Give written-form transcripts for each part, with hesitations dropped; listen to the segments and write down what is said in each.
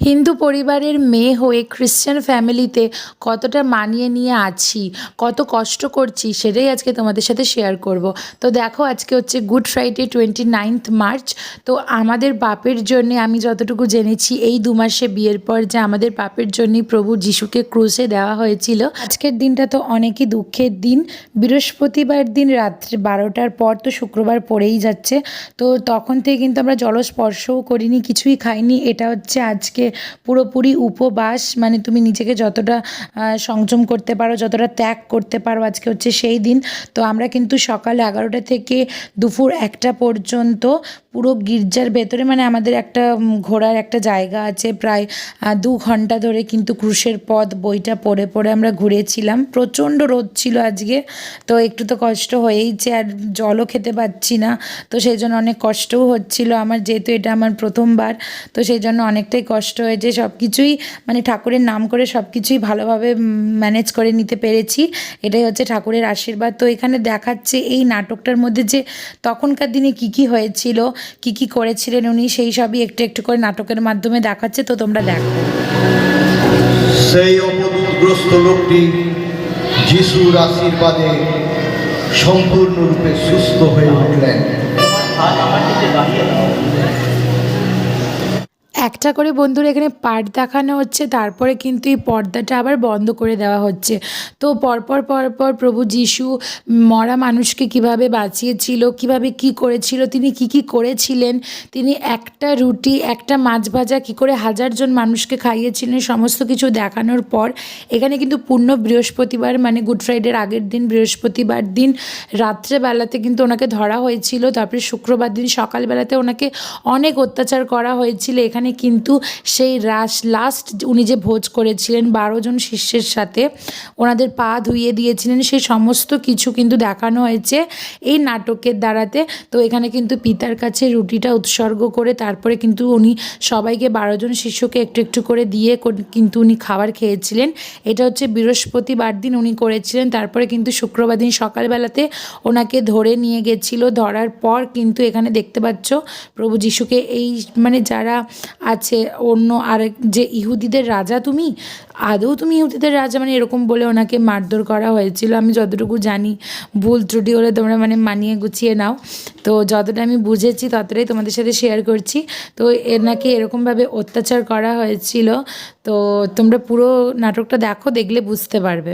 হিন্দু পরিবারের মেয়ে হয়ে খ্রিশ্চান ফ্যামিলিতে কতটা মানিয়ে নিয়ে আছি, কত কষ্ট করছি সেটাই আজকে তোমাদের সাথে শেয়ার করব। তো দেখো আজকে হচ্ছে গুড ফ্রাইডে 29th মার্চ। তো আমাদের পাপের জন্যে আমি যতটুকু জেনেছি এই 2 মাসে বিয়ের পর যে আমাদের পাপের জন্যই প্রভু যিশুকে ক্রুশে দেওয়া হয়েছিল। আজকের দিনটা তো অনেকই দুঃখের দিন। বৃহস্পতিবার দিন রাত্রে 12টার পর তো শুক্রবার পড়েই যাচ্ছে। তো তখন থেকে কিন্তু আমরা জলস্পর্শও করিনি, কিছুই খাইনি। এটা হচ্ছে আজকে পুরোপুরি উপবাস, মানে তুমি নিজেকে যতটা সংযম করতে পারো, যতটা ত্যাগ করতে পারো, আজকে হচ্ছে সেই দিন। তো আমরা কিন্তু সকাল 11টা থেকে দুপুর 1টা পর্যন্ত পুরো গির্জার ভেতরে, মানে আমাদের একটা ঘোরার একটা জায়গা আছে, প্রায় 2 ঘন্টা ধরে কিন্তু ক্রুশের পথ বইটা পড়ে পড়ে আমরা ঘুরেছিলাম। প্রচণ্ড রোদ ছিল আজকে, তো একটু তো কষ্ট হয়েইছে, আর জলও খেতে পাচ্ছি না। তো সেই জন্য অনেক কষ্টও হচ্ছিল আমার, যেহেতু এটা আমার প্রথমবার। তো সেই জন্য অনেকটাই কষ্ট হয়েছে। সব কিছুই মানে ঠাকুরের নাম করে সব কিছুই ভালোভাবে ম্যানেজ করে নিতে পেরেছি, এটাই হচ্ছে ঠাকুরের আশীর্বাদ। তো এখানে দেখাচ্ছে এই নাটকটার মধ্যে যে তখনকার দিনে কি কি হয়েছিল, কি কি করেছিলেন উনি, সেই সবই একটু একটু করে নাটকের মাধ্যমে দেখাচ্ছে। তো তোমরা দেখো। সেই অপদগ্রস্ত লোকটি যিশুর আশীর্বাদে সম্পূর্ণরূপে সুস্থ হয়ে উঠলেন। একটা করে বন্ধুরা এখানে পার্ট দেখানো হচ্ছে, তারপরে কিন্তু এই পর্দাটা আবার বন্ধ করে দেওয়া হচ্ছে। তো পরপর পরপর প্রভু যিশু মরা মানুষকে কিভাবে বাঁচিয়েছিল, কিভাবে কি করেছিল, তিনি কি কি করেছিলেন, তিনি একটা রুটি একটা মাছ ভাজা কী করে 1000 জন মানুষকে খাইয়েছিলেন, সমস্ত কিছু দেখানোর পর এখানে কিন্তু পূর্ণ বৃহস্পতিবার, মানে গুড ফ্রাইডের আগের দিন বৃহস্পতিবার দিন রাত্রেবেলাতে কিন্তু ওনাকে ধরা হয়েছিল। তারপরে শুক্রবার দিন সকালবেলাতে ওনাকে অনেক অত্যাচার করা হয়েছিল। এখানে কিন্তু সেই লাস্ট উনি যে ভোজ করেছিলেন 12 জন শিষ্যের সাথে, ওনাদের পা ধুইয়ে দিয়েছিলেন, সেই সমস্ত কিছু কিন্তু দেখানো হয়েছে এই নাটকের দ্বারাতে। তো এখানে কিন্তু পিতার কাছে রুটিটা উৎসর্গ করে তারপরে কিন্তু উনি সবাইকে 12 জন শিষ্যকে একটু একটু করে দিয়ে কিন্তু উনি খাবার খেয়েছিলেন। এটা হচ্ছে বৃহস্পতিবার দিন উনি করেছিলেন। তারপরে কিন্তু শুক্রবার দিন সকালবেলাতে ওনাকে ধরে নিয়ে গেছিল। ধরার পর কিন্তু এখানে দেখতে পাচ্ছ প্রভু যিশুকে এই মানে যারা আছে অন্য আরেক যে ইহুদিদের রাজা, তুমি আদৌ তুমি ইহুদিদের রাজা, মানে এরকম বলে ওনাকে মারধর করা হয়েছিল। আমি যতটুকু জানি, ভুল ত্রুটি হলে তোমরা মানে মানিয়ে গুছিয়ে নাও। তো যতটা আমি বুঝেছি ততটাই তোমাদের সাথে শেয়ার করছি। তো নাকি এরকমভাবে অত্যাচার করা হয়েছিল। তো তোমরা পুরো নাটকটা দেখো, দেখলে বুঝতে পারবে।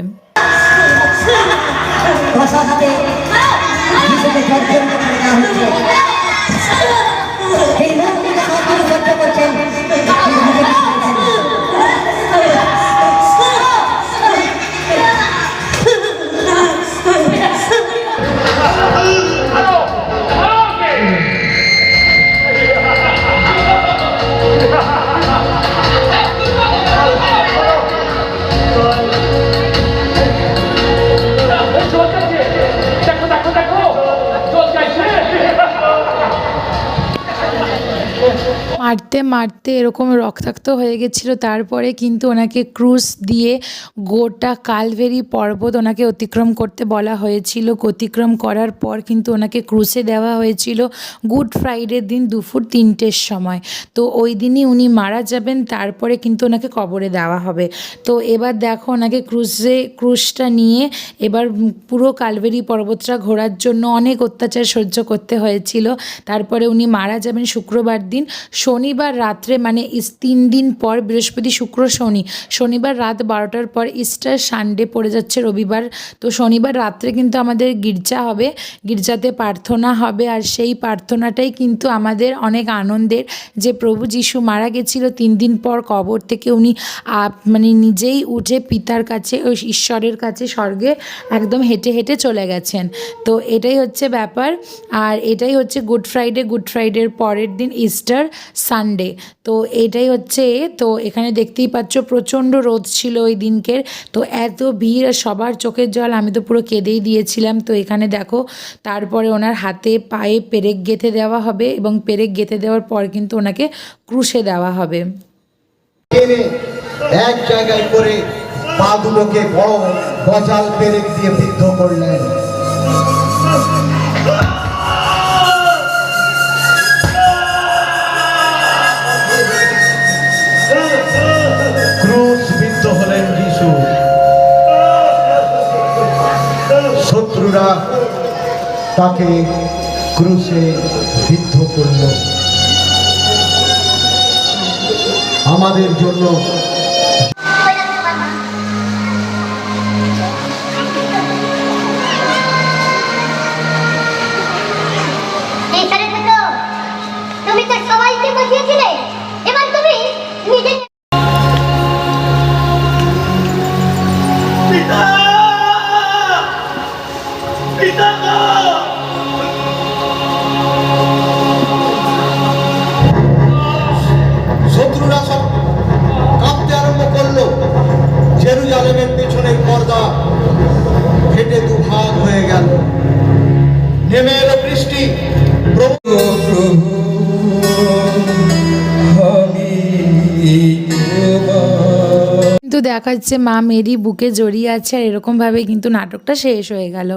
মারতে মারতে এরকম রক্তাক্ত হয়ে গেছিলো। তারপরে কিন্তু ওনাকে ক্রুশ দিয়ে গোটা কালভেরি পর্বত ওনাকে অতিক্রম করতে বলা হয়েছিল। অতিক্রম করার পর কিন্তু ওনাকে ক্রুশে দেওয়া হয়েছিল গুড ফ্রাইডের দিন দুপুর 3টের সময়। তো ওই দিনই উনি মারা যাবেন, তারপরে কিন্তু ওনাকে কবরে দেওয়া হবে। তো এবার দেখো ওনাকে ক্রুশটা নিয়ে এবার পুরো কালভেরি পর্বতটা ঘোরার জন্য অনেক অত্যাচার সহ্য করতে হয়েছিল। তারপরে উনি মারা যাবেন শুক্রবার দিন। শনিবার রাত্রে, মানে 3 দিন পর, বৃহস্পতি শুক্র শনি, শনিবার রাত 12টার পর ইস্টার সানডে পড়ে যাচ্ছে রবিবার। তো শনিবার রাত্রে কিন্তু আমাদের গির্জা হবে, গির্জাতে প্রার্থনা হবে। আর সেই প্রার্থনাটাই কিন্তু আমাদের অনেক আনন্দের, যে প্রভু যিশু মারা গেছিল 3 দিন পর কবর থেকে উনি মানে নিজেই উঠে পিতার কাছে, ওই ঈশ্বরের কাছে স্বর্গে একদম হেঁটে হেঁটে চলে গেছেন। তো এটাই হচ্ছে ব্যাপার। আর এটাই হচ্ছে গুড ফ্রাইডে। গুড ফ্রাইডের পরের দিন ইস্টার সানডে। তো এটাই হচ্ছে। তো এখানে দেখতেই পাচ্ছ প্রচণ্ড রোদ ছিল ওই দিনকের। তো এত ভিড় আর সবার চোখের জল, আমি তো পুরো কেঁদেই দিয়েছিলাম। তো এখানে দেখো তারপরে ওনার হাতে পায়ে পেরেক গেঁথে দেওয়া হবে, এবং পেরেক গেঁথে দেওয়ার পর কিন্তু ওনাকে ক্রুশে দেওয়া হবে। এক জায়গায় করে পা দুটোকে বড় গজাল পেরেক দিয়ে বিদ্ধ করলেন। শত্রুরা তাকে ক্রুশে বিদ্ধ করল। আমাদের জন্য তুমি তো সবাইকে বাঁচিয়েছিলে, এবার তুমি নিজে পিতা পিতা শত্রুরা সব কাঁপতে আরম্ভ করলো। জেরুজালেমের পেছনের পর্দা ফেটে দুভাগ হয়ে গেল। নেমে এলো বৃষ্টি। প্রভু কিন্তু দেখাচ্ছে মা মেরি বুকে জড়িয়ে আছে, আর এরকমভাবে কিন্তু নাটকটা শেষ হয়ে গেল।